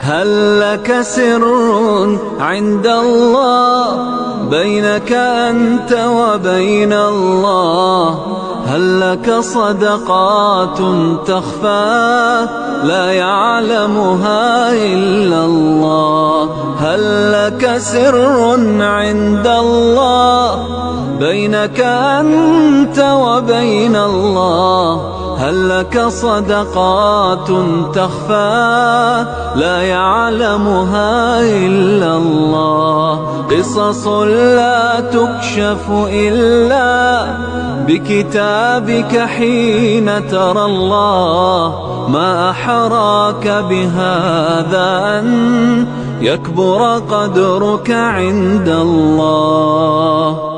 هل لك سر عند الله بينك أنت وبين الله؟ هل لك صدقات تخفى لا يعلمها إلا الله؟ هل لك سر عند الله بينك أنت وبين الله؟ هل لك صدقات تخفى لا يعلمها إلا الله؟ قصص لا تكشف إلا بكتابك حين ترى الله. ما أحراك بهذا أن يكبر قدرك عند الله.